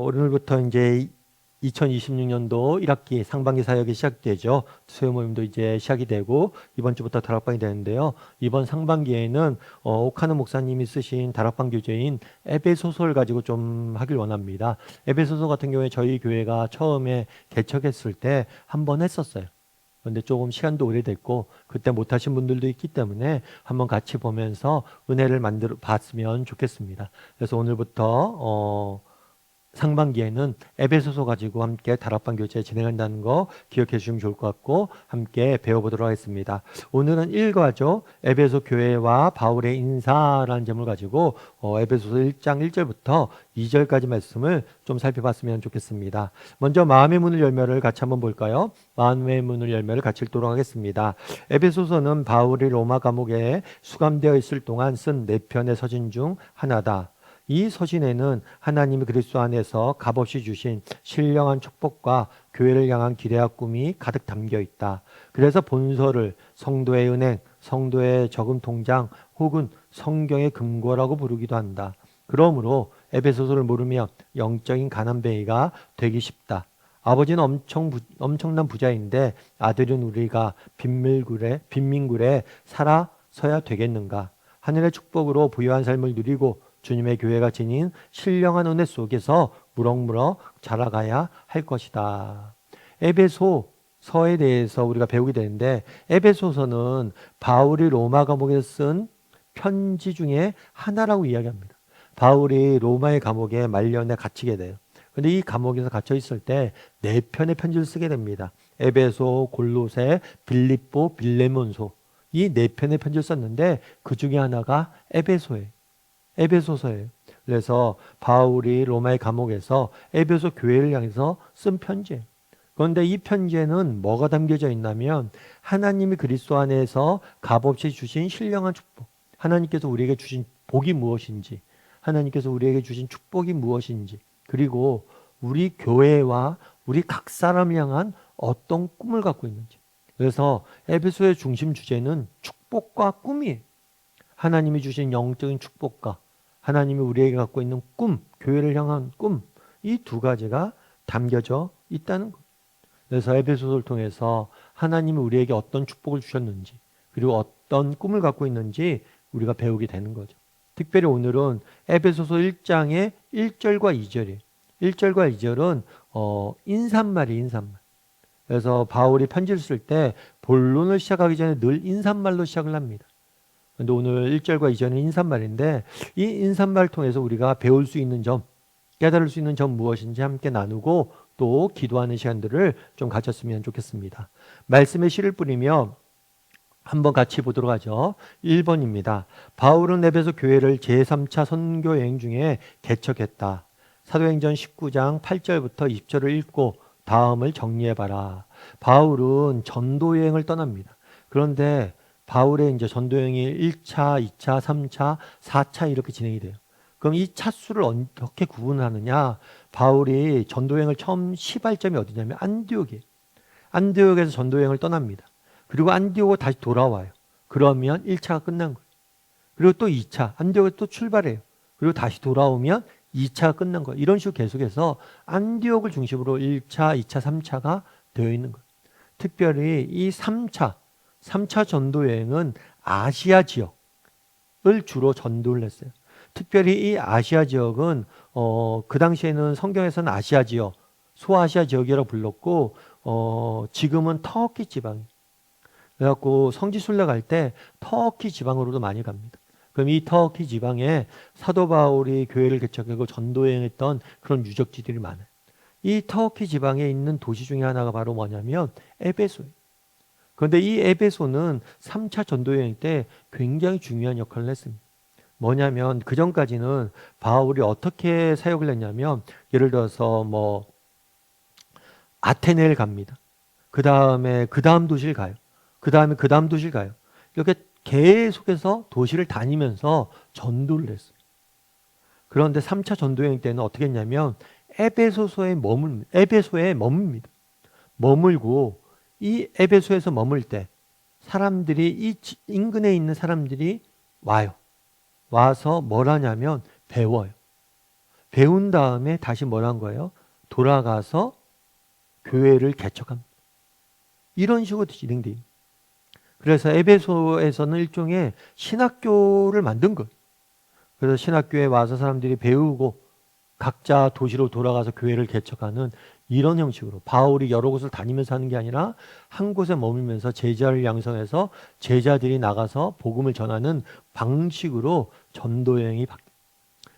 오늘부터 이제 2026년도 1학기 상반기 사역이 시작되죠. 수요 모임도 이제 시작이 되고 이번 주부터 다락방이 되는데요. 이번 상반기에는 오카노 목사님이 쓰신 다락방 교재인 에베소서를 가지고 좀 하길 원합니다. 에베소서 같은 경우에 저희 교회가 처음에 개척했을 때 한 번 했었어요. 그런데 조금 시간도 오래됐고 그때 못하신 분들도 있기 때문에 한번 같이 보면서 은혜를 봤으면 좋겠습니다. 그래서 오늘부터 상반기에는 에베소서 가지고 함께 다락방 교제 진행한다는 거 기억해 주시면 좋을 것 같고 함께 배워보도록 하겠습니다. 오늘은 1과죠. 에베소 교회와 바울의 인사라는 제목을 가지고 에베소서 1장 1절부터 2절까지 말씀을 좀 살펴봤으면 좋겠습니다. 먼저 마음의 문을 열매를 같이 한번 볼까요? 마음의 문을 열매를 같이 읽도록 하겠습니다. 에베소서는 바울이 로마 감옥에 수감되어 있을 동안 쓴 4편의 서신 중 하나다. 이 서신에는 하나님이 그리스도 안에서 값없이 주신 신령한 축복과 교회를 향한 기대와 꿈이 가득 담겨 있다. 그래서 본서를 성도의 은행, 성도의 저금 통장 혹은 성경의 금고라고 부르기도 한다. 그러므로 에베소서를 모르면 영적인 가난뱅이가 되기 쉽다. 아버지는 엄청난 부자인데 아들은 우리가 빈민굴에 살아서야 되겠는가? 하늘의 축복으로 부유한 삶을 누리고 주님의 교회가 지닌 신령한 은혜 속에서 무럭무럭 자라가야 할 것이다. 에베소서에 대해서 우리가 배우게 되는데 에베소서는 바울이 로마 감옥에 쓴 편지 중에 하나라고 이야기합니다. 바울이 로마의 감옥에 말년에 갇히게 돼요. 그런데 이 감옥에서 갇혀 있을 때 4편의 편지를 쓰게 됩니다. 에베소, 골로새, 빌립보, 빌레몬소 이 4편의 편지를 썼는데 그 중에 하나가 에베소서예요. 그래서 바울이 로마의 감옥에서 에베소 교회를 향해서 쓴 편지예요. 그런데 이 편지에는 뭐가 담겨져 있냐면 하나님이 그리스도 안에서 값없이 주신 신령한 축복, 하나님께서 우리에게 주신 복이 무엇인지, 하나님께서 우리에게 주신 축복이 무엇인지, 그리고 우리 교회와 우리 각 사람을 향한 어떤 꿈을 갖고 있는지. 그래서 에베소의 중심 주제는 축복과 꿈이에요. 하나님이 주신 영적인 축복과 하나님이 우리에게 갖고 있는 꿈, 교회를 향한 꿈, 이 2가지가 담겨져 있다는 것. 그래서 에베소서를 통해서 하나님이 우리에게 어떤 축복을 주셨는지 그리고 어떤 꿈을 갖고 있는지 우리가 배우게 되는 거죠. 특별히 오늘은 에베소서 1장의 1절과 2절이에요. 1절과 2절은 인사말이에요. 인사말. 그래서 바울이 편지를 쓸 때 본론을 시작하기 전에 늘 인사말로 시작을 합니다. 근데 오늘 1절과 2절은 인사말인데 이 인사말을 통해서 우리가 배울 수 있는 점, 깨달을 수 있는 점 무엇인지 함께 나누고 또 기도하는 시간들을 좀 가졌으면 좋겠습니다. 말씀에 씨를 뿌리며 한번 같이 보도록 하죠. 1번입니다. 바울은 에베소 교회를 제3차 선교 여행 중에 개척했다. 사도행전 19장 8절부터 20절을 읽고 다음을 정리해봐라. 바울은 전도 여행을 떠납니다. 그런데 바울의 이제 전도여행이 1차, 2차, 3차, 4차 이렇게 진행이 돼요. 그럼 이 차수를 어떻게 구분하느냐? 바울이 전도여행을 처음 시발점이 어디냐면 안디옥이에요. 안디옥에서 전도여행을 떠납니다. 그리고 안디옥으로 다시 돌아와요. 그러면 1차가 끝난 거예요. 그리고 또 2차, 안디옥에 또 출발해요. 그리고 다시 돌아오면 2차가 끝난 거예요. 이런 식으로 계속해서 안디옥을 중심으로 1차, 2차, 3차가 되어 있는 거예요. 특별히 이 3차 전도 여행은 아시아 지역을 주로 전도를 했어요. 특별히 이 아시아 지역은 그 당시에는 성경에서는 아시아 지역, 소아시아 지역이라고 불렀고 지금은 터키 지방. 그래갖고 성지 순례갈 때 터키 지방으로도 많이 갑니다. 그럼 이 터키 지방에 사도 바울이 교회를 개척하고 전도 여행했던 그런 유적지들이 많아요. 이 터키 지방에 있는 도시 중에 하나가 바로 뭐냐면 에베소예요. 그런데 이 에베소는 3차 전도여행 때 굉장히 중요한 역할을 했습니다. 뭐냐면 그 전까지는 바울이 어떻게 사역을 했냐면 예를 들어서 뭐 아테네를 갑니다. 그 다음에 그 다음 도시를 가요. 그 다음에 그 다음 도시를 가요. 이렇게 계속해서 도시를 다니면서 전도를 했어요. 그런데 3차 전도여행 때는 어떻게 했냐면 에베소에 머뭅니다. 머물고 이 에베소에서 머물 때 사람들이 이 인근에 있는 사람들이 와요. 와서 뭘 하냐면 배워요. 배운 다음에 다시 뭐란 거예요? 돌아가서 교회를 개척합니다. 이런 식으로 진행돼요. 그래서 에베소에서는 일종의 신학교를 만든 거예요. 그래서 신학교에 와서 사람들이 배우고 각자 도시로 돌아가서 교회를 개척하는 이런 형식으로 바울이 여러 곳을 다니면서 하는 게 아니라 한 곳에 머물면서 제자를 양성해서 제자들이 나가서 복음을 전하는 방식으로 전도 여행이 바뀌어요.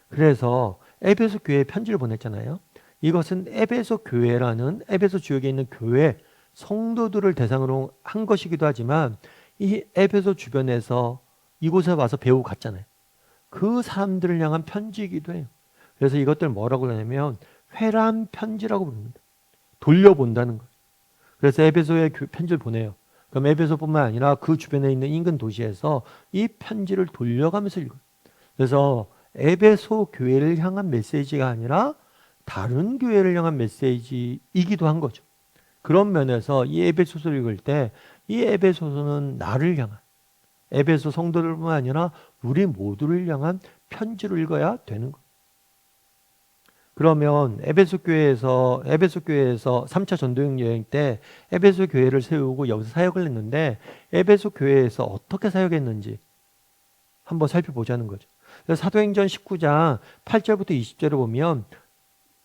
그래서 에베소 교회에 편지를 보냈잖아요. 이것은 에베소 교회라는 에베소 지역에 있는 교회 성도들을 대상으로 한 것이기도 하지만 이 에베소 주변에서 이곳에 와서 배우고 갔잖아요. 그 사람들을 향한 편지이기도 해요. 그래서 이것들 뭐라고 그러냐면 회람 편지라고 부릅니다. 돌려본다는 거예요. 그래서 에베소에 편지를 보내요. 그럼 에베소뿐만 아니라 그 주변에 있는 인근 도시에서 이 편지를 돌려가면서 읽어요. 그래서 에베소 교회를 향한 메시지가 아니라 다른 교회를 향한 메시지이기도 한 거죠. 그런 면에서 이 에베소서를 읽을 때 이 에베소서는 나를 향한 에베소 성도들뿐만 아니라 우리 모두를 향한 편지로 읽어야 되는 거예요. 그러면 에베소 교회에서 3차 전도행 여행 때 에베소 교회를 세우고 여기서 사역을 했는데 에베소 교회에서 어떻게 사역했는지 한번 살펴보자는 거죠. 그래서 사도행전 19장 8절부터 20절을 보면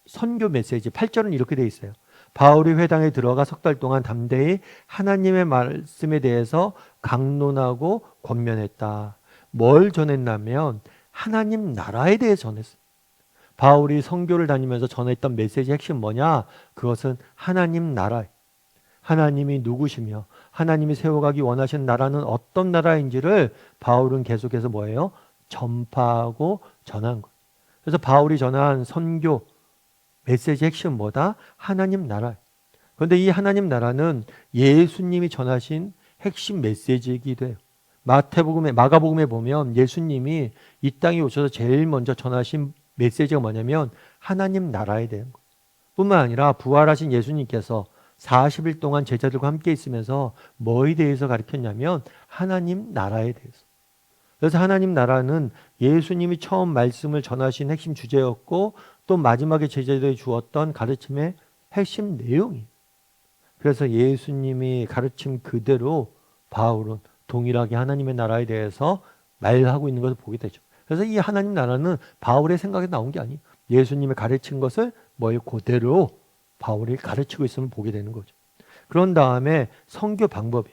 선교 메시지 8절은 이렇게 돼 있어요. 바울이 회당에 들어가 석 달 동안 담대히 하나님의 말씀에 대해서 강론하고 권면했다. 뭘 전했냐면 하나님 나라에 대해 전했어요. 바울이 선교를 다니면서 전했던 메시지의 핵심 뭐냐? 그것은 하나님 나라. 하나님이 누구시며 하나님이 세워가기 원하시는 나라는 어떤 나라인지를 바울은 계속해서 뭐예요? 전파하고 전한 거예요. 그래서 바울이 전한 선교 메시지의 핵심은 뭐다? 하나님 나라. 그런데 이 하나님 나라는 예수님이 전하신 핵심 메시지이기도 해요. 마가복음에 보면 예수님이 이 땅에 오셔서 제일 먼저 전하신 메시지가 뭐냐면 하나님 나라에 대한 거예요. 뿐만 아니라 부활하신 예수님께서 40일 동안 제자들과 함께 있으면서 뭐에 대해서 가르쳤냐면 하나님 나라에 대해서. 그래서 하나님 나라는 예수님이 처음 말씀을 전하신 핵심 주제였고 또 마지막에 제자들이 주었던 가르침의 핵심 내용이에요. 그래서 예수님이 가르침 그대로 바울은 동일하게 하나님의 나라에 대해서 말하고 있는 것을 보게 되죠. 그래서 이 하나님 나라는 바울의 생각에 나온 게 아니에요. 예수님이 가르친 것을 뭐에 그대로 바울이 가르치고 있음을 보게 되는 거죠. 그런 다음에 선교 방법이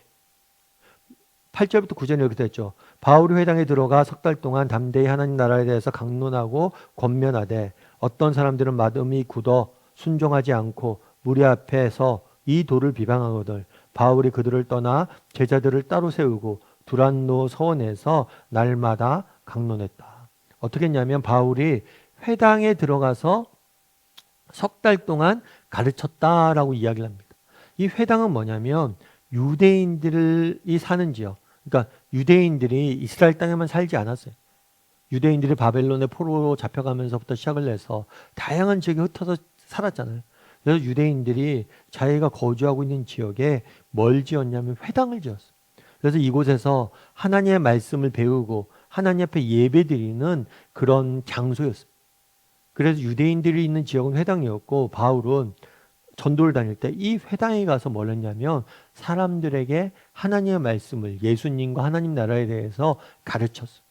8절부터 9절에 이렇게 됐죠. 바울이 회당에 들어가 석 달 동안 담대히 하나님 나라에 대해서 강론하고 권면하되 어떤 사람들은 마음이 굳어 순종하지 않고 무리 앞에서 이 도를 비방하거늘 바울이 그들을 떠나 제자들을 따로 세우고 두란노 서원에서 날마다 강론했다. 어떻게 했냐면 바울이 회당에 들어가서 석 달 동안 가르쳤다라고 이야기를 합니다. 이 회당은 뭐냐면 유대인들이 사는 지역. 그러니까 유대인들이 이스라엘 땅에만 살지 않았어요. 유대인들이 바벨론의 포로로 잡혀가면서부터 시작을 해서 다양한 지역에 흩어서 살았잖아요. 그래서 유대인들이 자기가 거주하고 있는 지역에 뭘 지었냐면 회당을 지었어요. 그래서 이곳에서 하나님의 말씀을 배우고 하나님 앞에 예배드리는 그런 장소였어요. 그래서 유대인들이 있는 지역은 회당이었고 바울은 전도를 다닐 때 이 회당에 가서 뭘 했냐면 사람들에게 하나님의 말씀을 예수님과 하나님 나라에 대해서 가르쳤어요.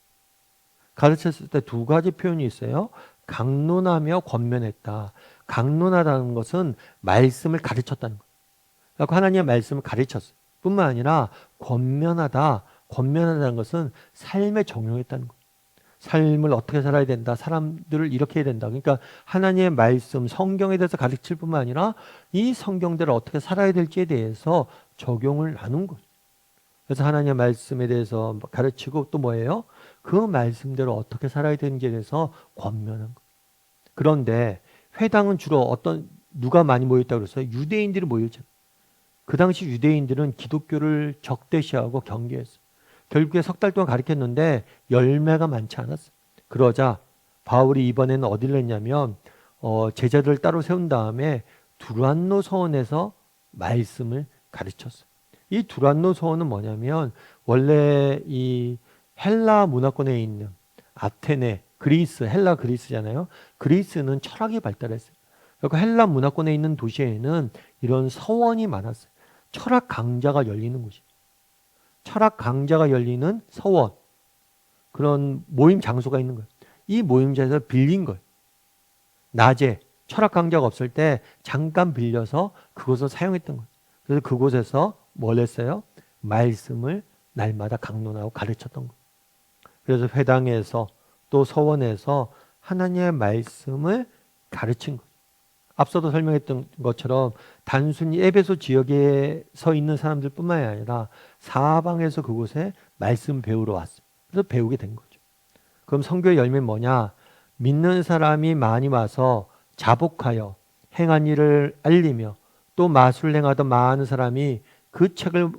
가르쳤을 때 두 가지 표현이 있어요. 강론하며 권면했다. 강론하다는 것은 말씀을 가르쳤다는 거예요. 그러니까 하나님의 말씀을 가르쳤어요. 뿐만 아니라 권면하다는 것은 삶에 적용했다는 거예요. 삶을 어떻게 살아야 된다. 사람들을 이렇게 해야 된다. 그러니까 하나님의 말씀, 성경에 대해서 가르칠 뿐만 아니라 이 성경대로 어떻게 살아야 될지에 대해서 적용을 나눈 거죠. 그래서 하나님의 말씀에 대해서 가르치고 또 뭐예요? 그 말씀대로 어떻게 살아야 되는지에 대해서 권면한 거예요. 그런데 회당은 주로 누가 많이 모였다고 그랬어요? 유대인들이 모였죠. 그 당시 유대인들은 기독교를 적대시하고 경계했어요. 결국에 석 달 동안 가르쳤는데 열매가 많지 않았어요. 그러자 바울이 이번에는 어디를 했냐면 제자들을 따로 세운 다음에 두란노 서원에서 말씀을 가르쳤어요. 이 두란노 서원은 뭐냐면 원래 이 헬라 문화권에 있는 아테네 그리스, 헬라 그리스잖아요. 그리스는 철학이 발달했어요. 그리고 헬라 문화권에 있는 도시에는 이런 서원이 많았어요. 철학 강좌가 열리는 곳이. 철학 강좌가 열리는 서원. 그런 모임 장소가 있는 거예요. 이 모임장에서 빌린 거예요. 낮에 철학 강좌가 없을 때 잠깐 빌려서 그곳을 사용했던 거예요. 그래서 그곳에서 뭘 했어요? 말씀을 날마다 강론하고 가르쳤던 거예요. 그래서 회당에서 또 서원에서 하나님의 말씀을 가르친 거예요. 앞서도 설명했던 것처럼 단순히 에베소 지역에 서 있는 사람들뿐만이 아니라 사방에서 그곳에 말씀 배우러 왔어요. 그래서 배우게 된 거죠. 그럼 선교의 열매는 뭐냐? 믿는 사람이 많이 와서 자복하여 행한 일을 알리며 또 마술을 행하던 많은 사람이 그 책을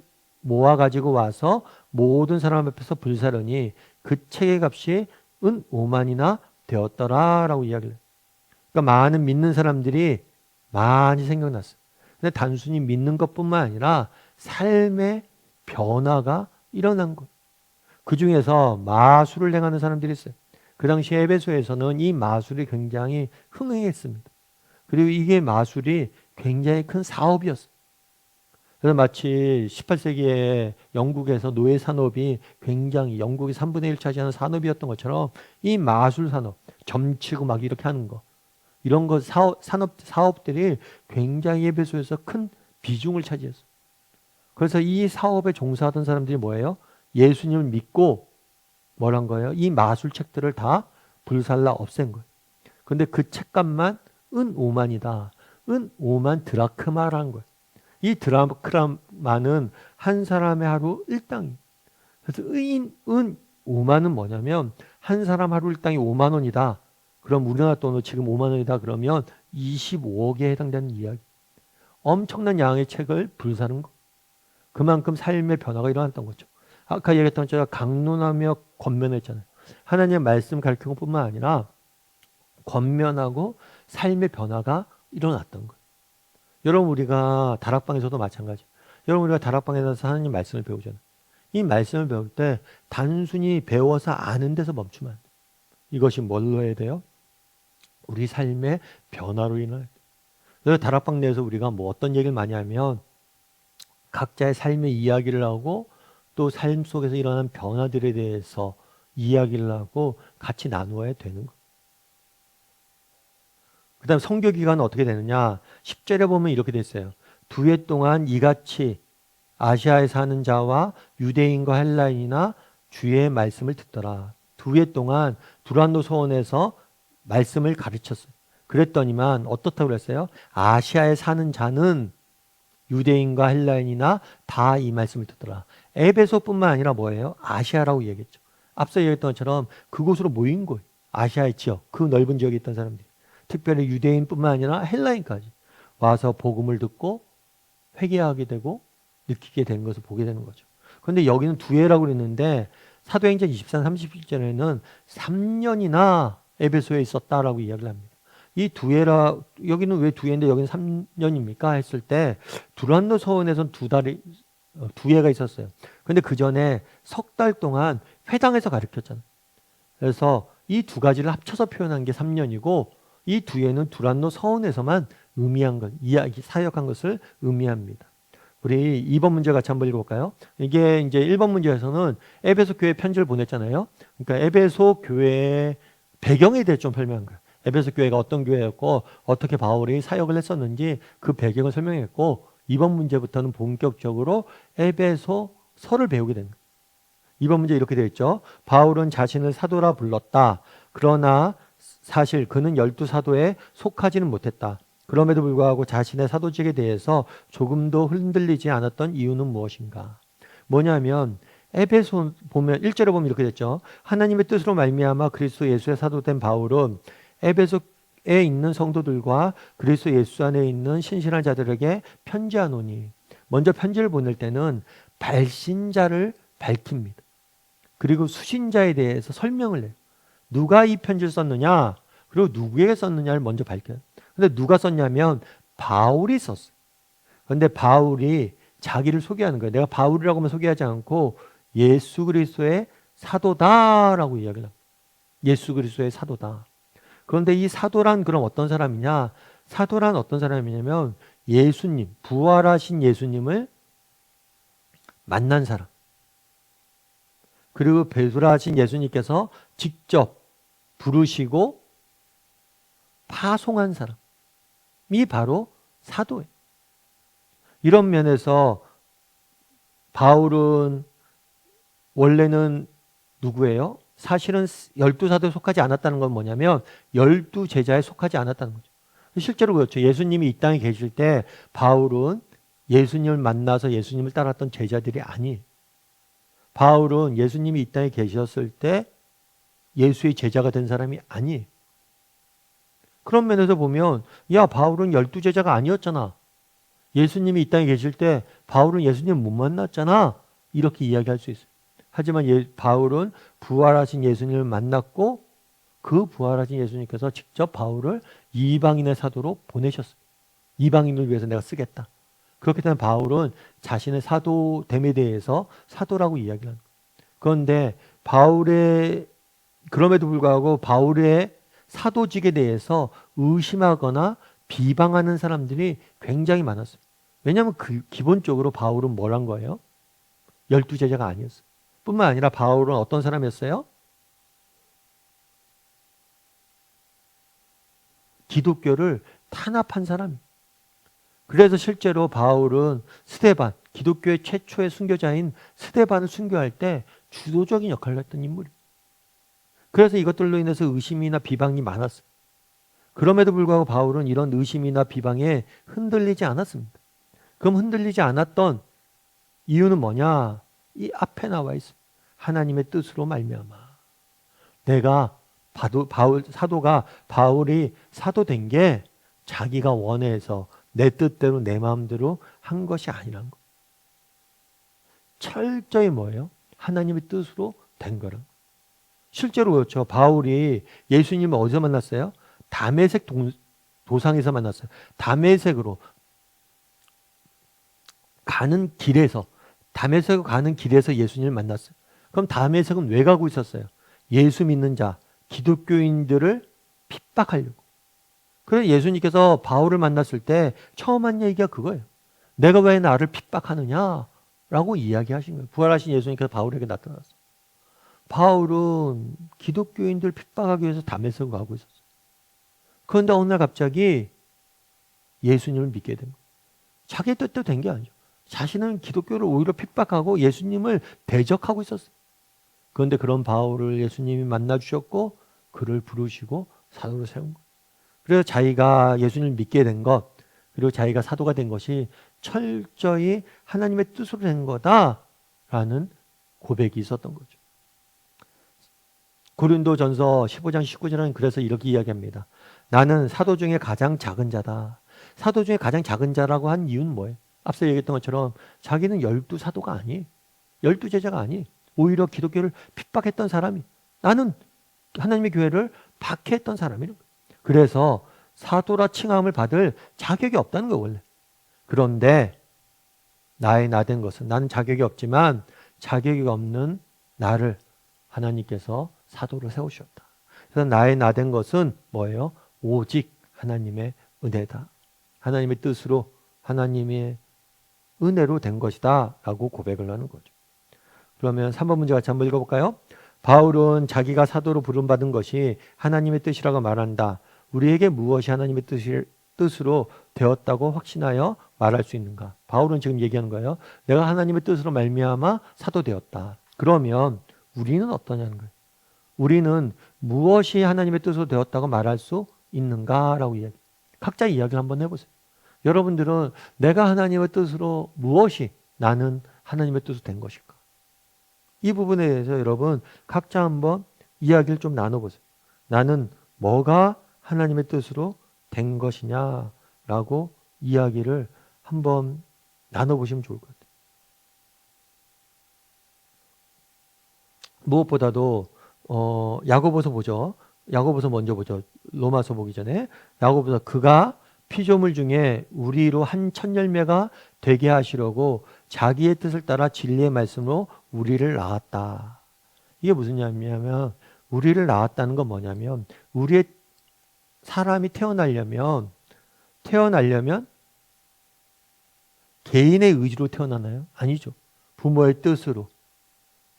모아가지고 와서 모든 사람 앞에서 불사르니 그 책의 값이 은 5만이나 되었더라라고 이야기를 해요. 그러니까 많은 믿는 사람들이 많이 생겨났어요. 근데 단순히 믿는 것뿐만 아니라 삶의 변화가 일어난 거예요. 그 중에서 마술을 행하는 사람들이 있어요. 그 당시 에베소에서는 이 마술이 굉장히 흥행했습니다. 그리고 이게 마술이 굉장히 큰 사업이었어요. 그래서 마치 18세기에 영국에서 노예 산업이 굉장히 영국이 3분의 1 차지하는 산업이었던 것처럼 이 마술 산업, 점치고 막 이렇게 하는 거, 이런 거 사업들이 굉장히 에베소에서 큰 비중을 차지했어요. 그래서 이 사업에 종사하던 사람들이 뭐예요? 예수님을 믿고 뭐란 거예요? 이 마술책들을 다 불살라 없앤 거예요. 근데 그 책값만 은 5만이다. 은 5만 드라크마라는 거예요. 이 드라크마는 한 사람의 하루 일당이에요. 그래서 은 5만은 뭐냐면 한 사람 하루 일당이 5만 원이다. 그럼 우리나라 돈으로 지금 5만 원이다 그러면 25억에 해당되는 이야기. 엄청난 양의 책을 불사른 거. 그만큼 삶의 변화가 일어났던 거죠. 아까 얘기했던 것처럼 강론하며 권면했잖아요. 하나님의 말씀 가르치는 것뿐만 아니라 권면하고 삶의 변화가 일어났던 거예요. 여러분 우리가 다락방에서도 마찬가지. 여러분 우리가 다락방에서 하나님 말씀을 배우잖아요. 이 말씀을 배울 때 단순히 배워서 아는 데서 멈추면 안 돼요. 이것이 뭘로 해야 돼요? 우리 삶의 변화로 인할. 그래서 다락방 내에서 우리가 뭐 어떤 얘기를 많이 하면 각자의 삶의 이야기를 하고 또 삶 속에서 일어난 변화들에 대해서 이야기를 하고 같이 나누어야 되는 거예요. 그 다음 선교 기간은 어떻게 되느냐? 10절에 보면 이렇게 돼 있어요. 2해 동안 이같이 아시아에 사는 자와 유대인과 헬라인이나 주의 말씀을 듣더라. 2해 동안 두란노 소원에서 말씀을 가르쳤어요. 그랬더니만 어떻다고 그랬어요? 아시아에 사는 자는 유대인과 헬라인이나 다 이 말씀을 듣더라. 에베소뿐만 아니라 뭐예요? 아시아라고 얘기했죠. 앞서 얘기했던 것처럼 그곳으로 모인 거예요. 아시아의 지역, 그 넓은 지역에 있던 사람들이. 특별히 유대인뿐만 아니라 헬라인까지 와서 복음을 듣고 회개하게 되고 느끼게 되는 것을 보게 되는 거죠. 그런데 여기는 2해라고 그랬는데 사도행전 24, 31절에는 3년이나 에베소에 있었다라고 이야기를 합니다. 이 2해라, 여기는 왜 2해인데 여기는 3년입니까? 했을 때 두란노 서원에서는 2해가 있었어요. 근데 그 전에 석 달 동안 회당에서 가르쳤잖아요. 그래서 이 두 가지를 합쳐서 표현한 게 3년이고 이 2해는 두란노 서원에서만 의미한 것, 이야기, 사역한 것을 의미합니다. 우리 2번 문제 같이 한번 읽어볼까요? 이게 이제 1번 문제에서는 에베소 교회 편지를 보냈잖아요. 그러니까 에베소 교회의 배경에 대해 좀 설명한 거예요. 에베소 교회가 어떤 교회였고 어떻게 바울이 사역을 했었는지 그 배경을 설명했고 2번 문제부터는 본격적으로 에베소서를 배우게 됩니다. 2번 문제 이렇게 되어 있죠. 바울은 자신을 사도라 불렀다. 그러나 사실 그는 12사도에 속하지는 못했다. 그럼에도 불구하고 자신의 사도직에 대해서 조금도 흔들리지 않았던 이유는 무엇인가? 뭐냐면 에베소 보면 1절에 보면 이렇게 됐죠. 하나님의 뜻으로 말미암아 그리스도 예수의 사도된 바울은 에베소에 있는 성도들과 그리스도 예수 안에 있는 신실한 자들에게 편지하노니. 먼저 편지를 보낼 때는 발신자를 밝힙니다. 그리고 수신자에 대해서 설명을 해요. 누가 이 편지를 썼느냐, 그리고 누구에게 썼느냐를 먼저 밝혀요. 근데 누가 썼냐면 바울이 썼어요. 그런데 바울이 자기를 소개하는 거예요. 내가 바울이라고만 소개하지 않고 예수 그리스도의 사도다라고 이야기를 합니다. 예수 그리스도의 사도다. 그런데 이 사도란 그럼 어떤 사람이냐? 사도란 어떤 사람이냐면 예수님, 부활하신 예수님을 만난 사람. 그리고 부활하신 예수님께서 직접 부르시고 파송한 사람이 바로 사도예요. 이런 면에서 바울은 원래는 누구예요? 사실은 12사도에 속하지 않았다는 건 뭐냐면 12제자에 속하지 않았다는 거죠. 실제로 그렇죠. 예수님이 이 땅에 계실 때 바울은 예수님을 만나서 예수님을 따랐던 제자들이 아니에요. 바울은 예수님이 이 땅에 계셨을 때 예수의 제자가 된 사람이 아니에요. 그런 면에서 보면 야, 바울은 12제자가 아니었잖아. 예수님이 이 땅에 계실 때 바울은 예수님 못 만났잖아. 이렇게 이야기할 수 있어요. 하지만 바울은 부활하신 예수님을 만났고 그 부활하신 예수님께서 직접 바울을 이방인의 사도로 보내셨어요. 이방인을 위해서 내가 쓰겠다. 그렇기 때문에 바울은 자신의 사도됨에 대해서 사도라고 이야기를 합니다. 그런데 그럼에도 불구하고 바울의 사도직에 대해서 의심하거나 비방하는 사람들이 굉장히 많았어요. 왜냐하면 기본적으로 바울은 뭘 한 거예요? 12제자가 아니었어요. 뿐만 아니라 바울은 어떤 사람이었어요? 기독교를 탄압한 사람이에요. 그래서 실제로 바울은 스데반, 기독교의 최초의 순교자인 스데반을 순교할 때 주도적인 역할을 했던 인물이에요. 그래서 이것들로 인해서 의심이나 비방이 많았어요. 그럼에도 불구하고 바울은 이런 의심이나 비방에 흔들리지 않았습니다. 그럼 흔들리지 않았던 이유는 뭐냐? 이 앞에 나와 있어요. 하나님의 뜻으로 말미암아. 내가 사도가 바울이 사도된 게 자기가 원해서 내 뜻대로 내 마음대로 한 것이 아니란 거. 철저히 뭐예요? 하나님의 뜻으로 된 거란. 실제로 그렇죠. 바울이 예수님을 어디서 만났어요? 다메섹 도상에서 만났어요. 다메섹으로 가는 길에서 예수님을 만났어요. 그럼 다메섹은 왜 가고 있었어요? 예수 믿는 자, 기독교인들을 핍박하려고. 그래서 예수님께서 바울을 만났을 때 처음 한 얘기가 그거예요. 내가 왜 나를 핍박하느냐? 라고 이야기하신 거예요. 부활하신 예수님께서 바울에게 나타났어요. 바울은 기독교인들 핍박하기 위해서 다메섹을 가고 있었어요. 그런데 어느 날 갑자기 예수님을 믿게 된 거예요. 자기 뜻대로 된 게 아니죠. 자신은 기독교를 오히려 핍박하고 예수님을 대적하고 있었어요. 그런데 그런 바울을 예수님이 만나주셨고 그를 부르시고 사도로 세운 거예요. 그래서 자기가 예수님을 믿게 된 것, 그리고 자기가 사도가 된 것이 철저히 하나님의 뜻으로 된 거다라는 고백이 있었던 거죠. 고린도전서 15장 19절은 그래서 이렇게 이야기합니다. 나는 사도 중에 가장 작은 자다. 사도 중에 가장 작은 자라고 한 이유는 뭐예요? 앞서 얘기했던 것처럼 자기는 12사도가 아니에요. 12제자가 아니에요. 오히려 기독교를 핍박했던 사람이, 나는 하나님의 교회를 박해했던 사람이라는 거예요. 그래서 사도라 칭함을 받을 자격이 없다는 거예요, 원래. 그런데 나의 나된 것은, 나는 자격이 없지만 자격이 없는 나를 하나님께서 사도로 세우셨다. 그래서 나의 나된 것은 뭐예요? 오직 하나님의 은혜다. 하나님의 뜻으로, 하나님의 은혜로 된 것이다 라고 고백을 하는 거죠. 그러면 3번 문제 같이 한번 읽어볼까요? 바울은 자기가 사도로 부름받은 것이 하나님의 뜻이라고 말한다. 우리에게 무엇이 하나님의 뜻으로 되었다고 확신하여 말할 수 있는가? 바울은 지금 얘기하는 거예요. 내가 하나님의 뜻으로 말미암아 사도되었다. 그러면 우리는 어떠냐는 거예요. 우리는 무엇이 하나님의 뜻으로 되었다고 말할 수 있는가라고 이야기. 각자 이야기를 한번 해보세요. 여러분들은 내가 하나님의 뜻으로 무엇이 나는 하나님의 뜻으로 된 것일까? 이 부분에 대해서 여러분 각자 한번 이야기를 좀 나눠보세요. 나는 뭐가 하나님의 뜻으로 된 것이냐라고 이야기를 한번 나눠보시면 좋을 것 같아요. 무엇보다도 야고보서 보죠. 야고보서 먼저 보죠. 로마서 보기 전에 야고보서 그가 피조물 중에 우리로 한 첫 열매가 되게 하시려고 자기의 뜻을 따라 진리의 말씀으로 우리를 낳았다. 이게 무슨 얘기냐면 우리를 낳았다는 건 뭐냐면 우리의 사람이 태어나려면 개인의 의지로 태어나나요? 아니죠. 부모의 뜻으로,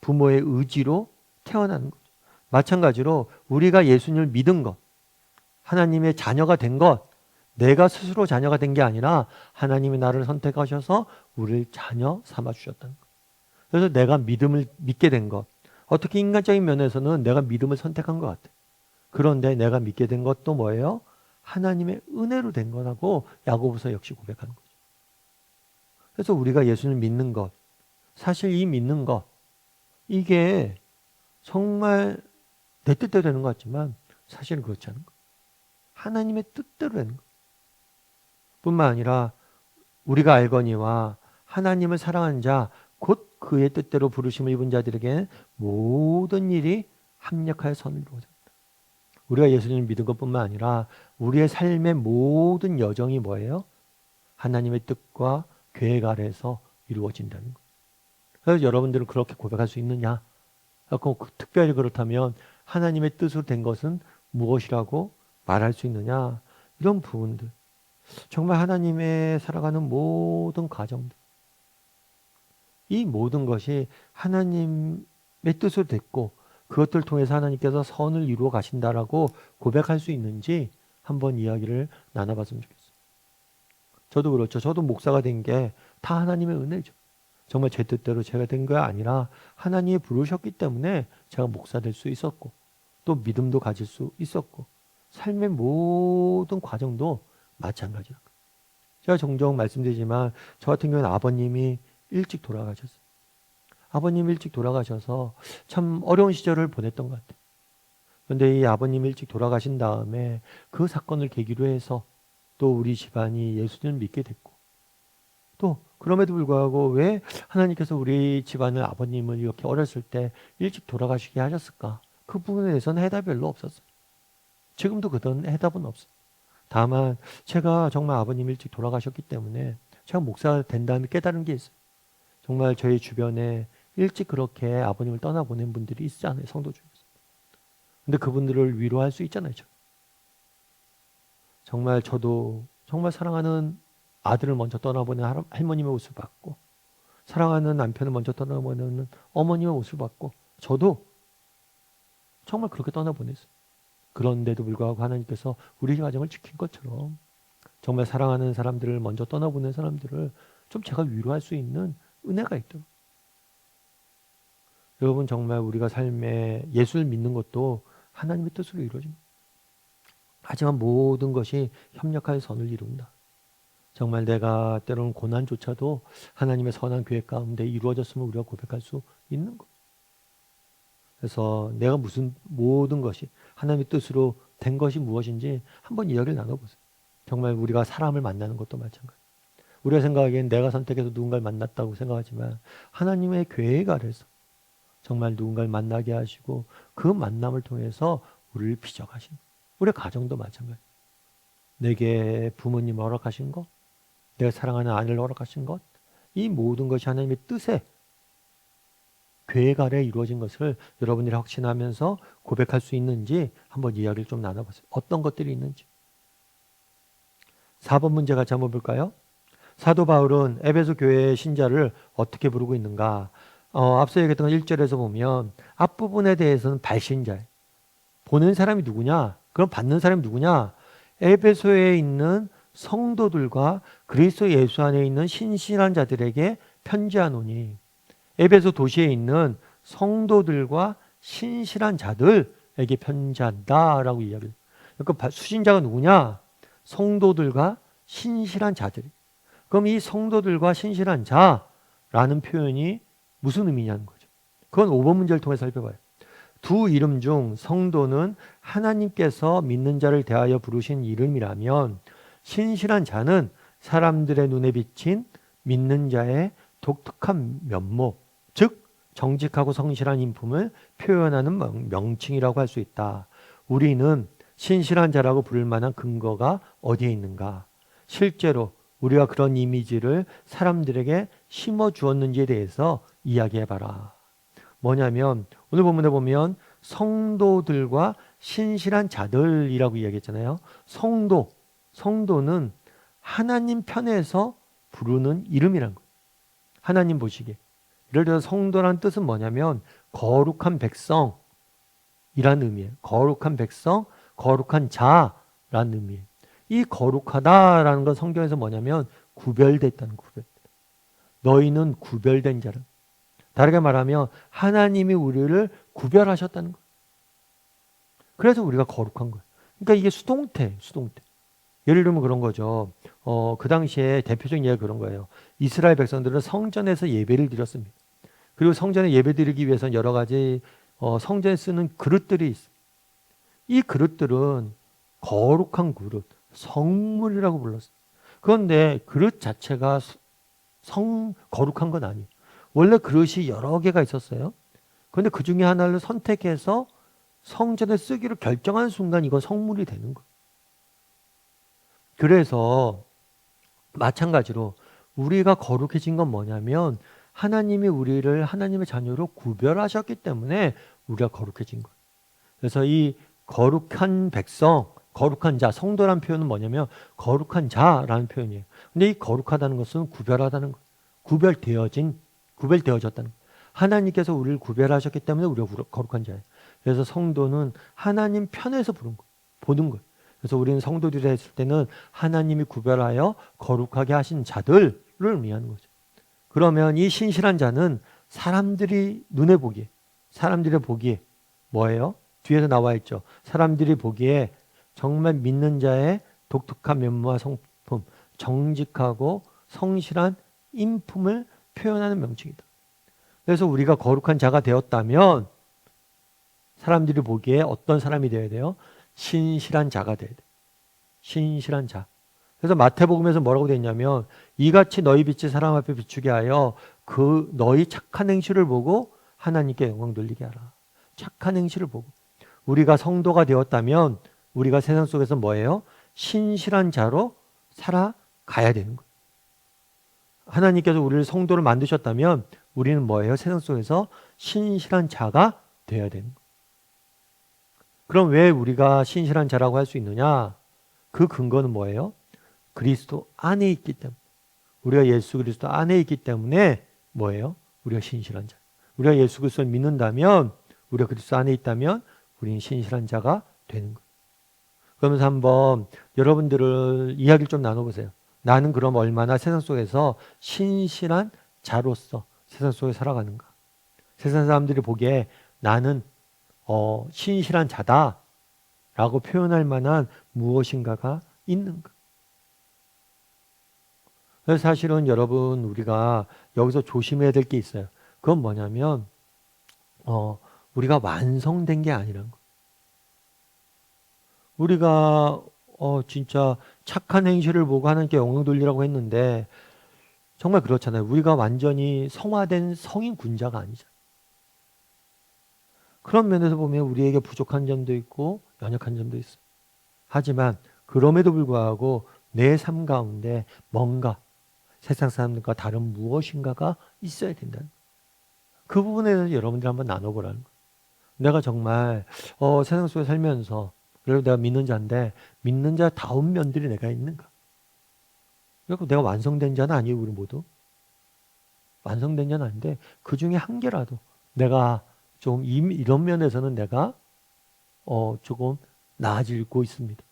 부모의 의지로 태어나는 거죠. 마찬가지로 우리가 예수님을 믿은 것, 하나님의 자녀가 된 것, 내가 스스로 자녀가 된 게 아니라 하나님이 나를 선택하셔서 우리를 자녀 삼아 주셨다는 것. 그래서 내가 믿음을 믿게 된 것. 어떻게 인간적인 면에서는 내가 믿음을 선택한 것 같아요. 그런데 내가 믿게 된 것도 뭐예요? 하나님의 은혜로 된 거라고 야고보서 역시 고백하는 거죠. 그래서 우리가 예수를 믿는 것, 사실 이 믿는 것, 이게 정말 내 뜻대로 되는 것 같지만 사실은 그렇지 않은 것. 하나님의 뜻대로 되는 것. 뿐만 아니라 우리가 알거니와 하나님을 사랑하는 자, 곧 그의 뜻대로 부르심을 입은 자들에게 모든 일이 합력하여 선을 이루어진다. 우리가 예수님을 믿은 것뿐만 아니라 우리의 삶의 모든 여정이 뭐예요? 하나님의 뜻과 계획 아래에서 이루어진다는 것. 그래서 여러분들은 그렇게 고백할 수 있느냐? 특별히 그렇다면 하나님의 뜻으로 된 것은 무엇이라고 말할 수 있느냐? 이런 부분들. 정말 하나님의 살아가는 모든 과정들. 이 모든 것이 하나님의 뜻으로 됐고 그것들을 통해서 하나님께서 선을 이루어 가신다라고 고백할 수 있는지 한번 이야기를 나눠봤으면 좋겠어요. 저도 그렇죠. 저도 목사가 된 게 다 하나님의 은혜죠. 정말 제 뜻대로 제가 된 게 아니라 하나님이 부르셨기 때문에 제가 목사 될 수 있었고 또 믿음도 가질 수 있었고 삶의 모든 과정도 마찬가지다. 제가 종종 말씀드리지만 저 같은 경우는 아버님이 일찍 돌아가셨어요. 아버님이 일찍 돌아가셔서 참 어려운 시절을 보냈던 것 같아요. 그런데 이 아버님이 일찍 돌아가신 다음에 그 사건을 계기로 해서 또 우리 집안이 예수님을 믿게 됐고 또 그럼에도 불구하고 왜 하나님께서 우리 집안을 아버님을 이렇게 어렸을 때 일찍 돌아가시게 하셨을까? 그 부분에 대해서는 해답이 별로 없었어요. 지금도 그런 해답은 없어요. 다만 제가 정말 아버님 일찍 돌아가셨기 때문에 제가 목사가 된 다음에 깨달은 게 있어요. 정말 저희 주변에 일찍 그렇게 아버님을 떠나보낸 분들이 있잖아요. 성도 중에서. 근데 그분들을 위로할 수 있잖아요. 정말 저도 정말 사랑하는 아들을 먼저 떠나보낸 할머님의 모습을 봤고 사랑하는 남편을 먼저 떠나보내는 어머님의 모습을 봤고 저도 정말 그렇게 떠나보냈어요. 그런데도 불구하고 하나님께서 우리 가정을 지킨 것처럼 정말 사랑하는 사람들을 먼저 떠나보낸 사람들을 좀 제가 위로할 수 있는 은혜가 있도록. 여러분 정말 우리가 삶에 예수를 믿는 것도 하나님의 뜻으로 이루어집니다. 하지만 모든 것이 협력하여 선을 이룬다. 정말 내가 때로는 고난조차도 하나님의 선한 계획 가운데 이루어졌음을 우리가 고백할 수 있는 것. 그래서 내가 모든 것이 하나님의 뜻으로 된 것이 무엇인지 한번 이야기를 나눠보세요. 정말 우리가 사람을 만나는 것도 마찬가지. 우리가 생각하기엔 내가 선택해서 누군가를 만났다고 생각하지만 하나님의 계획 아래서 정말 누군가를 만나게 하시고 그 만남을 통해서 우리를 빚어가신 우리 가정도 마찬가지. 내게 부모님을 허락하신 것, 내가 사랑하는 아내를 허락하신 것, 이 모든 것이 하나님의 뜻에 계획 아래 이루어진 것을 여러분들이 확신하면서 고백할 수 있는지 한번 이야기를 좀 나눠보세요. 어떤 것들이 있는지. 4번 문제 같이 한번 볼까요? 사도 바울은 에베소 교회의 신자를 어떻게 부르고 있는가? 앞서 얘기했던 1절에서 보면 앞부분에 대해서는 발신자예요. 보는 사람이 누구냐? 그럼 받는 사람이 누구냐? 에베소에 있는 성도들과 그리스도 예수 안에 있는 신실한 자들에게 편지하노니 에베소 도시에 있는 성도들과 신실한 자들에게 편지한다라고 이야기해요. 그러니까 수신자가 누구냐? 성도들과 신실한 자들이. 그럼 이 성도들과 신실한 자라는 표현이 무슨 의미냐는 거죠. 그건 5번 문제를 통해서 살펴봐요. 두 이름 중 성도는 하나님께서 믿는 자를 대하여 부르신 이름이라면 신실한 자는 사람들의 눈에 비친 믿는 자의 독특한 면목, 즉 정직하고 성실한 인품을 표현하는 명칭이라고 할 수 있다. 우리는 신실한 자라고 부를 만한 근거가 어디에 있는가? 실제로 우리가 그런 이미지를 사람들에게 심어주었는지에 대해서 이야기해봐라. 뭐냐면 오늘 본문에 보면 성도들과 신실한 자들이라고 이야기했잖아요. 성도는 하나님 편에서 부르는 이름이란 거예요. 하나님 보시기에. 예를 들어서 성도란 뜻은 뭐냐면 거룩한 백성이란 의미예요. 거룩한 백성, 거룩한 자라는 의미예요. 이 거룩하다라는 건 성경에서 뭐냐면 구별됐다는 구별. 너희는 구별된 자라. 다르게 말하면 하나님이 우리를 구별하셨다는 거예요. 그래서 우리가 거룩한 거예요. 그러니까 이게 수동태. 예를 들면 그런 거죠. 그 당시에 대표적인 예가 그런 거예요. 이스라엘 백성들은 성전에서 예배를 드렸습니다. 그리고 성전에 예배 드리기 위해서는 여러 가지 성전에 쓰는 그릇들이 있어요. 이 그릇들은 거룩한 그릇, 성물이라고 불렀어요. 그런데 그릇 자체가 거룩한 건 아니에요. 원래 그릇이 여러 개가 있었어요. 그런데 그 중에 하나를 선택해서 성전에 쓰기로 결정한 순간 이건 성물이 되는 거예요. 그래서 마찬가지로 우리가 거룩해진 건 뭐냐면 하나님이 우리를 하나님의 자녀로 구별하셨기 때문에 우리가 거룩해진 거예요. 그래서 이 거룩한 백성, 거룩한 자, 성도란 표현은 뭐냐면 거룩한 자라는 표현이에요. 근데 이 거룩하다는 것은 구별하다는 거예요. 구별되어졌다는 거예요. 하나님께서 우리를 구별하셨기 때문에 우리가 거룩한 자예요. 그래서 성도는 하나님 편에서 보는 거예요. 그래서 우리는 성도들이 했을 때는 하나님이 구별하여 거룩하게 하신 자들을 의미하는 거죠. 그러면 이 신실한 자는 사람들이 사람들이 보기에 뭐예요? 뒤에서 나와 있죠. 사람들이 보기에 정말 믿는 자의 독특한 면모와 성품, 정직하고 성실한 인품을 표현하는 명칭이다. 그래서 우리가 거룩한 자가 되었다면 사람들이 보기에 어떤 사람이 되어야 돼요? 신실한 자가 돼야 돼. 신실한 자. 그래서 마태복음에서 뭐라고 되어 있냐면 이같이 너희 빛이 사람 앞에 비추게 하여 그 너희 착한 행실을 보고 하나님께 영광 돌리게 하라. 착한 행실을 보고. 우리가 성도가 되었다면 우리가 세상 속에서 뭐예요? 신실한 자로 살아가야 되는 거예요. 하나님께서 우리를 성도를 만드셨다면 우리는 뭐예요? 세상 속에서 신실한 자가 되어야 되는 거예요. 그럼 왜 우리가 신실한 자라고 할 수 있느냐? 그 근거는 뭐예요? 그리스도 안에 있기 때문에. 우리가 예수 그리스도 안에 있기 때문에 뭐예요? 우리가 신실한 자. 우리가 예수 그리스도를 믿는다면, 우리가 그리스도 안에 있다면 우리는 신실한 자가 되는 거예요. 그러면서 한번 여러분들을 이야기를 좀 나눠보세요. 나는 그럼 얼마나 세상 속에서 신실한 자로서 세상 속에 살아가는가? 세상 사람들이 보기에 나는 신실한 자다라고 표현할 만한 무엇인가가 있는가? 그래서 사실은 여러분 우리가 여기서 조심해야 될 게 있어요. 그건 뭐냐면 우리가 완성된 게 아니란 거. 우리가 진짜 착한 행실을 보고 하나님께 영광 돌리라고 했는데 정말 그렇잖아요. 우리가 완전히 성화된 성인 군자가 아니잖아요. 그런 면에서 보면 우리에게 부족한 점도 있고 연약한 점도 있어요. 하지만 그럼에도 불구하고 내 삶 가운데 뭔가 세상 사람들과 다른 무엇인가가 있어야 된다는 거예요. 그 부분에 대해서 여러분들이 한번 나눠보라는 거예요. 내가 정말 세상 속에 살면서 그래도 내가 믿는 자인데 믿는 자다운 면들이 내가 있는가? 그리고 내가 완성된 자는 아니에요. 우리 모두. 완성된 자는 아닌데 그 중에 한 개라도 내가 좀 이런 면에서는 내가 조금 나아지고 있습니다.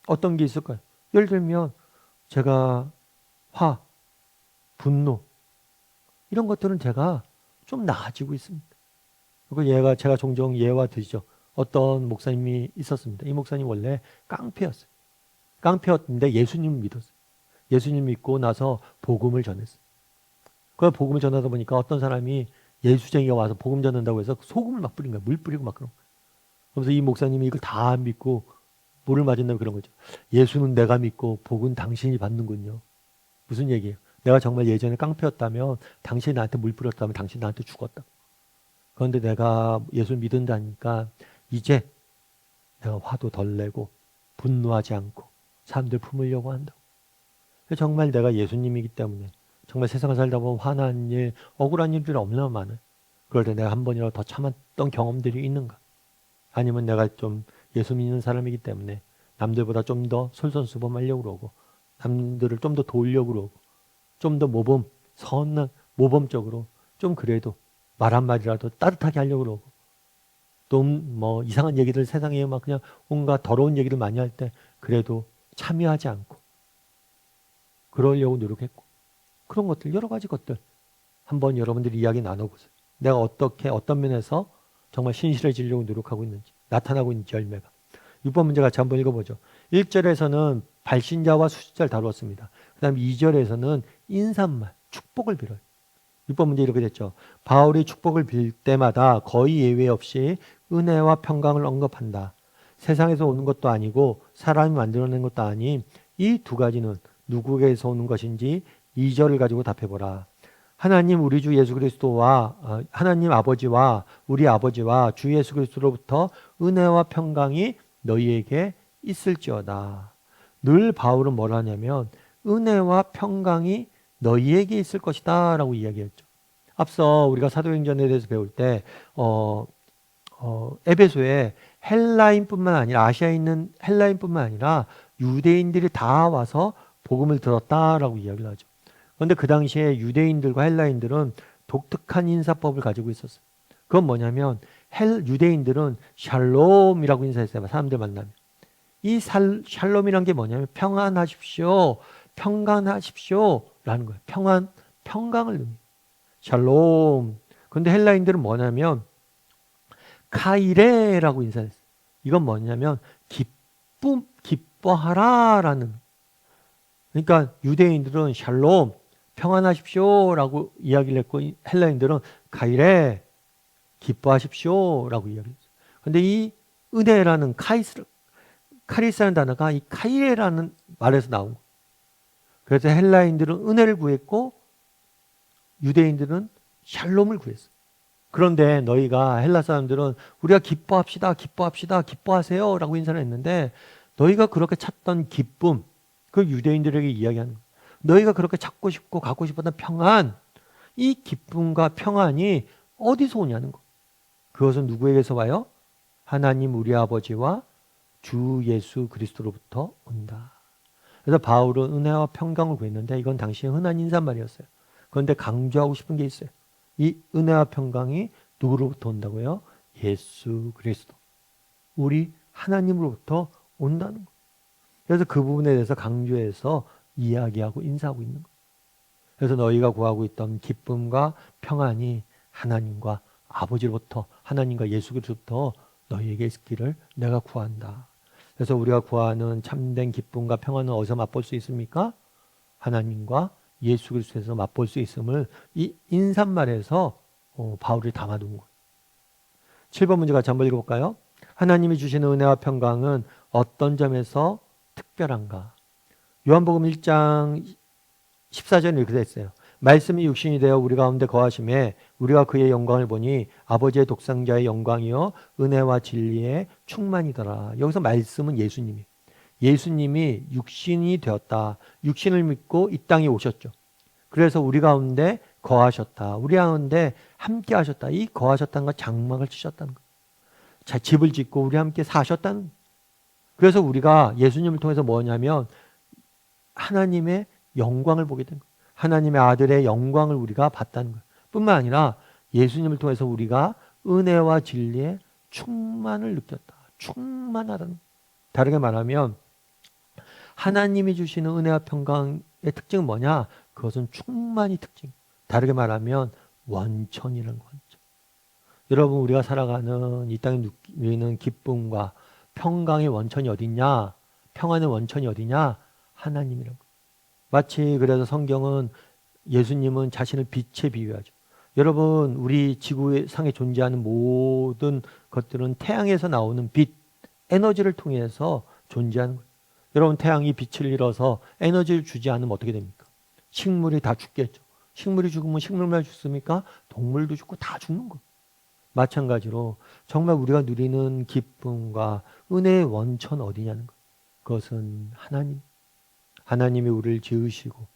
어떤 게 있을까요? 예를 들면 제가 분노 이런 것들은 제가 좀 나아지고 있습니다. 그리고 제가 종종 예화 드리죠. 어떤 목사님이 있었습니다. 이 목사님 원래 깡패였어요. 깡패였는데 예수님 믿었어요. 예수님 믿고 나서 복음을 전했어요. 그 복음을 전하다 보니까 어떤 사람이 예수쟁이가 와서 복음 전한다고 해서 소금을 막 뿌린 거야. 물 뿌리고 막 그런 거야. 그러면서 이 목사님이 이걸 다 믿고 물을 맞은다고 그런 거죠. 예수는 내가 믿고 복은 당신이 받는군요. 무슨 얘기예요? 내가 정말 예전에 깡패였다면 당신이 나한테 물 뿌렸다면 당신이 나한테 죽었다. 그런데 내가 예수를 믿는다니까 이제 내가 화도 덜 내고 분노하지 않고 사람들 품으려고 한다. 정말 내가 예수님이기 때문에 정말 세상을 살다 보면 화난 일, 억울한 일들이 너무나 많아요. 그럴 때 내가 한 번이라도 더 참았던 경험들이 있는가? 아니면 내가 좀 예수 믿는 사람이기 때문에 남들보다 좀 더 솔선수범하려고 그러고 남들을 좀 더 도우려고 그러고 좀 더 선한 모범적으로 좀 그래도 말 한마디라도 따뜻하게 하려고 그러고 또 뭐 이상한 얘기들 세상에 막 그냥 온갖 더러운 얘기를 많이 할 때 그래도 참여하지 않고 그러려고 노력했고 그런 것들 여러 가지 것들 한번 여러분들이 이야기 나눠보세요. 내가 어떻게 어떤 면에서 정말 신실해지려고 노력하고 있는지 나타나고 있는지 열매가. 6번 문제 같이 한번 읽어보죠. 1절에서는 발신자와 수신자를 다루었습니다. 그 다음 2절에서는 인사말, 축복을 빌어요. 6번 문제 이렇게 됐죠. 바울이 축복을 빌 때마다 거의 예외 없이 은혜와 평강을 언급한다. 세상에서 오는 것도 아니고 사람이 만들어낸 것도 아닌 이 두 가지는 누구에게서 오는 것인지 2절을 가지고 답해보라. 하나님 우리 주 예수 그리스도와 하나님 아버지와 우리 아버지와 주 예수 그리스도로부터 은혜와 평강이 너희에게 있을지어다. 늘 바울은 뭘 하냐면 은혜와 평강이 너희에게 있을 것이다 라고 이야기했죠. 앞서 우리가 사도행전에 대해서 배울 때 에베소에 헬라인뿐만 아니라 아시아에 있는 헬라인뿐만 아니라 유대인들이 다 와서 복음을 들었다라고 이야기를 하죠. 그런데 그 당시에 유대인들과 헬라인들은 독특한 인사법을 가지고 있었어요. 그건 뭐냐면 유대인들은 샬롬이라고 인사했어요. 사람들 만나면. 이 샬롬이란 게 뭐냐면 평안하십시오. 평강하십시오. 라는 거예요. 평강을 의미해요. 샬롬. 그런데 헬라인들은 뭐냐면 카이레라고 인사했어요. 이건 뭐냐면 기뻐하라라는. 그러니까 유대인들은 샬롬, 평안하십시오라고 이야기를 했고 헬라인들은 카이레, 기뻐하십시오라고 이야기했어요. 그런데 이 은혜라는 카리스라는 단어가 이 카이레라는 말에서 나온 거예요. 그래서 헬라인들은 은혜를 구했고 유대인들은 샬롬을 구했어요. 그런데 너희가 헬라 사람들은 우리가 기뻐합시다, 기뻐합시다, 기뻐하세요 라고 인사를 했는데 너희가 그렇게 찾던 기쁨, 그 유대인들에게 이야기하는 거예요. 너희가 그렇게 찾고 싶고 갖고 싶었던 평안, 이 기쁨과 평안이 어디서 오냐는 거. 그것은 누구에게서 와요? 하나님 우리 아버지와 주 예수 그리스도로부터 온다. 그래서 바울은 은혜와 평강을 구했는데 이건 당시에 흔한 인사말이었어요. 그런데 강조하고 싶은 게 있어요. 이 은혜와 평강이 누구로부터 온다고요? 예수 그리스도. 우리 하나님으로부터 온다는 거예요. 그래서 그 부분에 대해서 강조해서 이야기하고 인사하고 있는 거예요. 그래서 너희가 구하고 있던 기쁨과 평안이 하나님과 아버지로부터 하나님과 예수 그리스도부터 너희에게 있기를 내가 구한다. 그래서 우리가 구하는 참된 기쁨과 평안은 어디서 맛볼 수 있습니까? 하나님과 예수 그리스도에서 맛볼 수 있음을 이 인사말에서 바울이 담아둔 거예요. 7번 문제 같이 한번 읽어볼까요? 하나님이 주시는 은혜와 평강은 어떤 점에서 특별한가? 요한복음 1장 14절에 이렇게 되어 있어요. 말씀이 육신이 되어 우리 가운데 거하심에 우리가 그의 영광을 보니 아버지의 독생자의 영광이요 은혜와 진리의 충만이더라. 여기서 말씀은 예수님이에요. 예수님이 육신이 되었다. 육신을 믿고 이 땅에 오셨죠. 그래서 우리 가운데 거하셨다. 우리 가운데 함께 하셨다. 이 거하셨다는 건 장막을 치셨다는 거예요. 자, 집을 짓고 우리 함께 사셨다는 거예요. 그래서 우리가 예수님을 통해서 뭐냐면 하나님의 영광을 보게 된 거예요. 하나님의 아들의 영광을 우리가 봤다는 거예요. 뿐만 아니라 예수님을 통해서 우리가 은혜와 진리의 충만을 느꼈다. 충만하다는 거예요. 다르게 말하면 하나님이 주시는 은혜와 평강의 특징은 뭐냐? 그것은 충만이 특징. 다르게 말하면 원천이라는 거죠. 여러분 우리가 살아가는 이 땅에 누리는 기쁨과 평강의 원천이 어디냐? 평안의 원천이 어디냐? 하나님이라고. 마치 그래서 성경은 예수님은 자신을 빛에 비유하죠. 여러분 우리 지구상에 존재하는 모든 것들은 태양에서 나오는 빛, 에너지를 통해서 존재하는 거예요. 여러분 태양이 빛을 잃어서 에너지를 주지 않으면 어떻게 됩니까? 식물이 다 죽겠죠. 식물이 죽으면 식물만 죽습니까? 동물도 죽고 다 죽는 거예요. 마찬가지로 정말 우리가 누리는 기쁨과 은혜의 원천 어디냐는 거예요. 그것은 하나님. 하나님이 우리를 지으시고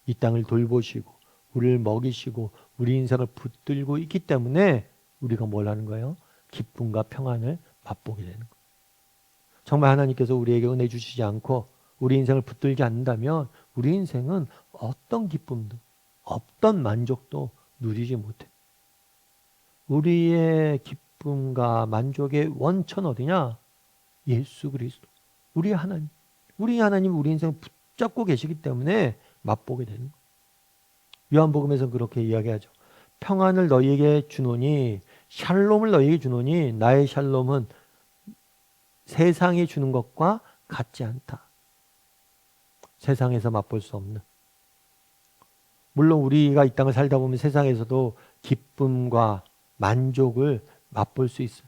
이 땅을 돌보시고 우리를 먹이시고 우리 인생을 붙들고 있기 때문에 우리가 뭘 하는 거예요? 기쁨과 평안을 맛보게 되는 거예요. 정말 하나님께서 우리에게 은혜 주시지 않고 우리 인생을 붙들지 않는다면 우리 인생은 어떤 기쁨도 어떤 만족도 누리지 못해. 우리의 기쁨과 만족의 원천 어디냐? 예수 그리스도. 우리 하나님. 우리 하나님 우리 인생을 붙잡고 계시기 때문에 맛보게 되는 거예요. 요한복음에서는 그렇게 이야기하죠. 평안을 너희에게 주노니, 샬롬을 너희에게 주노니 나의 샬롬은 세상이 주는 것과 같지 않다. 세상에서 맛볼 수 없는. 물론 우리가 이 땅을 살다 보면 세상에서도 기쁨과 만족을 맛볼 수 있어요.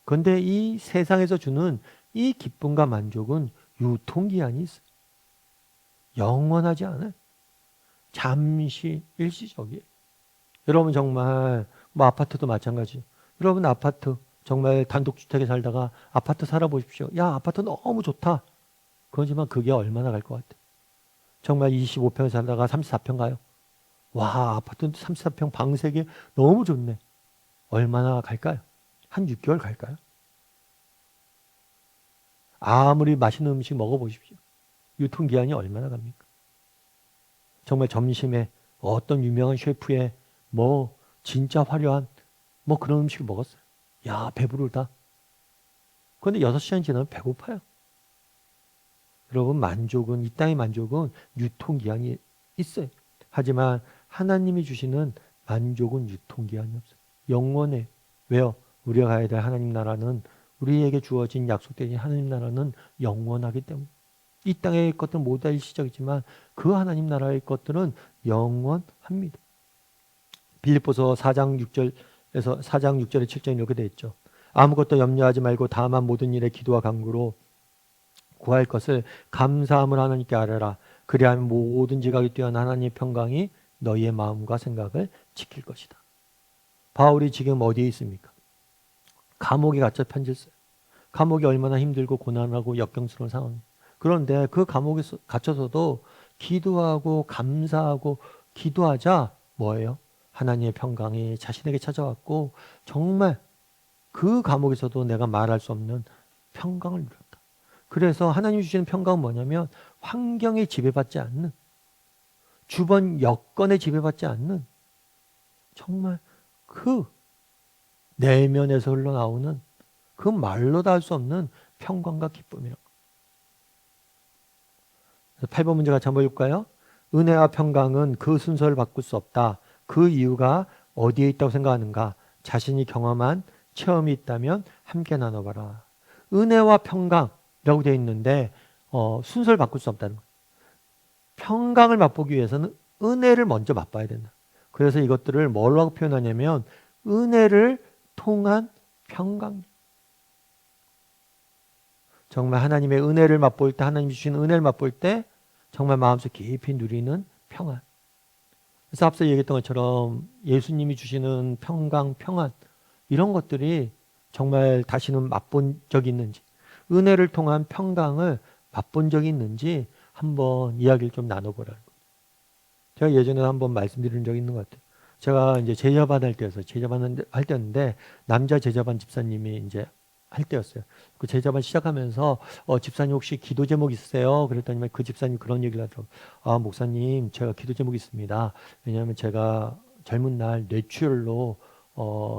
그런데 이 세상에서 주는 이 기쁨과 만족은 유통기한이 있어요. 영원하지 않아요. 잠시 일시적이에요. 여러분 정말 뭐 아파트도 마찬가지. 여러분 아파트 정말 단독주택에 살다가 아파트 살아보십시오. 야, 아파트 너무 좋다. 그러지만 그게 얼마나 갈 것 같아요. 정말 25평에 살다가 34평 가요. 와, 아파트 34평 방 3개 너무 좋네. 얼마나 갈까요? 한 6개월 갈까요? 아무리 맛있는 음식 먹어보십시오. 유통기한이 얼마나 갑니까? 정말 점심에 어떤 유명한 셰프의 뭐 진짜 화려한 뭐 그런 음식을 먹었어요. 야, 배부르다. 그런데 6시간 지나면 배고파요. 여러분 만족은, 이 땅의 만족은 유통기한이 있어요. 하지만 하나님이 주시는 만족은 유통기한이 없어요. 영원해. 왜요? 우리가 가야 될 하나님 나라는, 우리에게 주어진 약속된 하나님 나라는 영원하기 때문에. 이 땅의 것들은 모두 다 일시적이지만 그 하나님 나라의 것들은 영원합니다. 빌립보서 4장 6절에서 4장 6절에 7절에 이렇게 되어 있죠. 아무것도 염려하지 말고 다만 모든 일에 기도와 간구로 구할 것을 감사함을 하나님께 아뢰라. 그리하면 모든 지각이 뛰어난 하나님의 평강이 너희의 마음과 생각을 지킬 것이다. 바울이 지금 어디에 있습니까? 감옥에 갇혀 편지를 써요. 감옥이 얼마나 힘들고 고난하고 역경스러운 상황입니다. 그런데 그 감옥에 갇혀서도 기도하고 감사하고 기도하자 뭐예요? 하나님의 평강이 자신에게 찾아왔고 정말 그 감옥에서도 내가 말할 수 없는 평강을 누렸다. 그래서 하나님이 주시는 평강은 뭐냐면 환경에 지배받지 않는, 주변 여건에 지배받지 않는 정말 그 내면에서 흘러나오는 그 말로 다 할 수 없는 평강과 기쁨이라고. 8번 문제 같이 한번 볼까요? 은혜와 평강은 그 순서를 바꿀 수 없다. 그 이유가 어디에 있다고 생각하는가? 자신이 경험한 체험이 있다면 함께 나눠봐라. 은혜와 평강이라고 되어 있는데 순서를 바꿀 수 없다는 거예요. 평강을 맛보기 위해서는 은혜를 먼저 맛봐야 된다. 그래서 이것들을 뭐라고 표현하냐면 은혜를 통한 평강. 정말 하나님의 은혜를 맛볼 때, 하나님이 주신 은혜를 맛볼 때 정말 마음속 깊이 누리는 평안. 그래서 앞서 얘기했던 것처럼 예수님이 주시는 평강, 평안 이런 것들이 정말 다시는 맛본 적이 있는지, 은혜를 통한 평강을 맛본 적이 있는지 한번 이야기를 좀 나눠보라는 거예요. 제가 예전에 한번 말씀드린 적이 있는 것 같아요. 제가 이제 제자반 할 때였어요. 제자반 할 때였는데 남자 제자반 집사님이 이제 할 때였어요. 그 제자반 시작하면서 집사님 혹시 기도 제목 있으세요? 그랬더니 그 집사님 그런 얘기를 하더라고요. 아, 목사님 제가 기도 제목이 있습니다. 왜냐하면 제가 젊은 날 뇌출혈로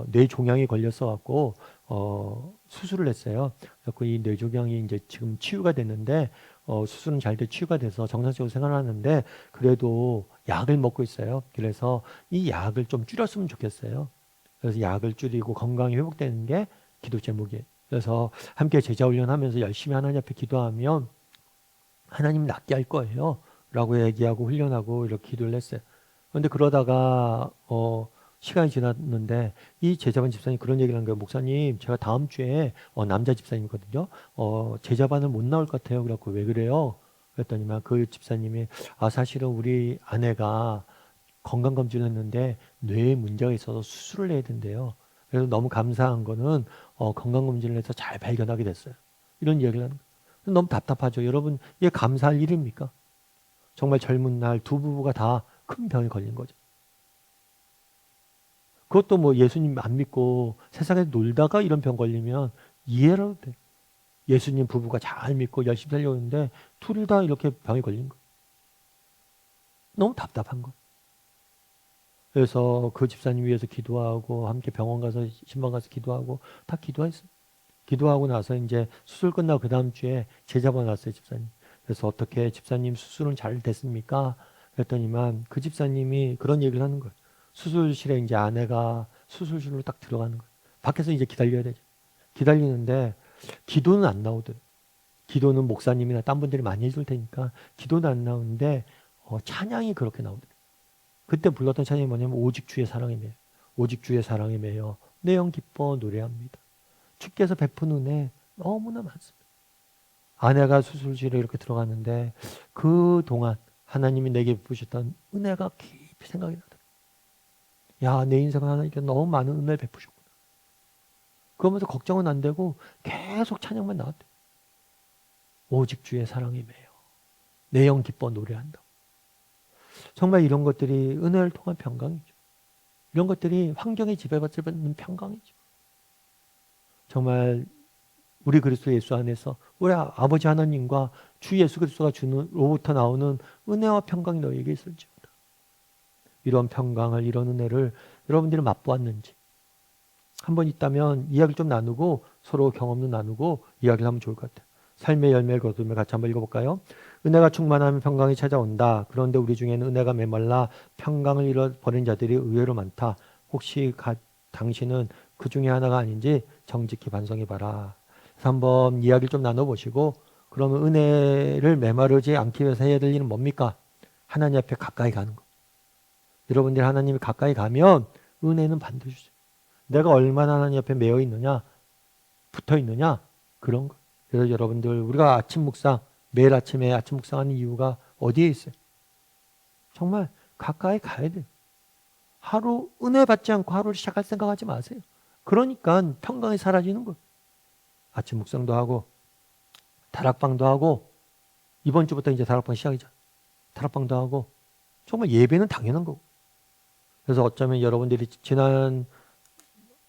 뇌종양이 걸렸어 갖고 수술을 했어요. 그래서 이 뇌종양이 이제 지금 치유가 됐는데 수술은 잘 돼 치유가 돼서 정상적으로 생활하는데 그래도 약을 먹고 있어요. 그래서 이 약을 좀 줄였으면 좋겠어요. 그래서 약을 줄이고 건강이 회복되는 게 기도 제목이에요. 그래서 함께 제자 훈련하면서 열심히 하나님 앞에 기도하면 하나님 낫게 할 거예요. 라고 얘기하고 훈련하고 이렇게 기도를 했어요. 그런데 그러다가 시간이 지났는데 이 제자반 집사님이 그런 얘기를 한 거예요. 목사님 제가 다음 주에 남자 집사님이거든요. 제자반을 못 나올 것 같아요. 그래갖고 왜 그래요? 그랬더니만 그 집사님이 사실은 우리 아내가 건강검진을 했는데 뇌에 문제가 있어서 수술을 해야 된대요. 그래서 너무 감사한 거는 건강검진을 해서 잘 발견하게 됐어요. 이런 이야기를 하는 거예요. 너무 답답하죠. 여러분 이게 감사할 일입니까? 정말 젊은 날 두 부부가 다 큰 병에 걸린 거죠. 그것도 뭐 예수님 안 믿고 세상에 놀다가 이런 병 걸리면 이해라도 돼. 예수님 부부가 잘 믿고 열심히 살려오는데 둘이 다 이렇게 병이 걸린 거예요. 너무 답답한 거예요. 그래서 그 집사님 위해서 기도하고 함께 병원 가서 신방 가서 기도하고 다 기도했어요. 기도하고 나서 이제 수술 끝나고 그 다음 주에 제자가 왔어요, 집사님. 그래서 어떻게 집사님 수술은 잘 됐습니까? 그랬더니만 그 집사님이 그런 얘기를 하는 거예요. 수술실에 이제 아내가 수술실로 딱 들어가는 거예요. 밖에서 이제 기다려야 되죠. 기다리는데 기도는 안 나오더라고요. 기도는 목사님이나 딴 분들이 많이 해줄 테니까 기도는 안 나오는데 찬양이 그렇게 나오더라고요. 그때 불렀던 찬양이 뭐냐면 오직 주의 사랑에 매여. 오직 주의 사랑에 매여 내 영 기뻐 노래합니다. 주께서 베푼 은혜 너무나 많습니다. 아내가 수술실에 이렇게 들어갔는데 그동안 하나님이 내게 베푸셨던 은혜가 깊이 생각이 나더라고요. 야, 내 인생은 하나님께 너무 많은 은혜를 베푸셨구나. 그러면서 걱정은 안 되고 계속 찬양만 나왔대요. 오직 주의 사랑에 매여 내 영 기뻐 노래한다. 정말 이런 것들이 은혜를 통한 평강이죠. 이런 것들이 환경에 지배받는 평강이죠. 정말 우리 그리스도 예수 안에서 우리 아버지 하나님과 주 예수 그리스도가 주는 로부터 나오는 은혜와 평강이 너희에게 있을지어다. 이런 평강을, 이런 은혜를 여러분들이 맛보았는지 한번 있다면 이야기를 좀 나누고 서로 경험도 나누고 이야기를 하면 좋을 것 같아요. 삶의 열매를 거두며 같이 한번 읽어볼까요? 은혜가 충만하면 평강이 찾아온다. 그런데 우리 중에는 은혜가 메말라 평강을 잃어버린 자들이 의외로 많다. 혹시 당신은 그 중에 하나가 아닌지 정직히 반성해봐라. 그래서 한번 이야기를 좀 나눠보시고 그러면 은혜를 메마르지 않기 위해서 해야 될 일은 뭡니까? 하나님 앞에 가까이 가는 거. 여러분들이 하나님이 가까이 가면 은혜는 반드시 주죠. 내가 얼마나 하나님 앞에 매여 있느냐, 붙어 있느냐, 그런 거. 그래서 여러분들 우리가 아침 묵상, 매일 아침에 아침 묵상하는 이유가 어디에 있어요? 정말 가까이 가야 돼요. 하루 은혜 받지 않고 하루를 시작할 생각하지 마세요. 그러니까 평강이 사라지는 거예요. 아침 묵상도 하고 다락방도 하고 이번 주부터 이제 다락방 시작이죠. 다락방도 하고 정말 예배는 당연한 거고. 그래서 어쩌면 여러분들이 지난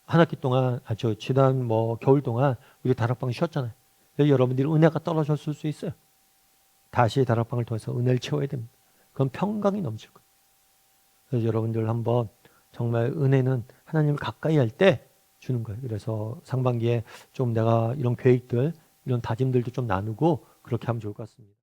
한 학기 동안 지난 겨울 동안 우리 다락방 쉬었잖아요. 그래서 여러분들이 은혜가 떨어졌을 수 있어요. 다시 다락방을 통해서 은혜를 채워야 됩니다. 그럼 평강이 넘칠 거예요. 그래서 여러분들 한번 정말 은혜는 하나님을 가까이 할 때 주는 거예요. 그래서 상반기에 좀 내가 이런 계획들, 이런 다짐들도 좀 나누고 그렇게 하면 좋을 것 같습니다.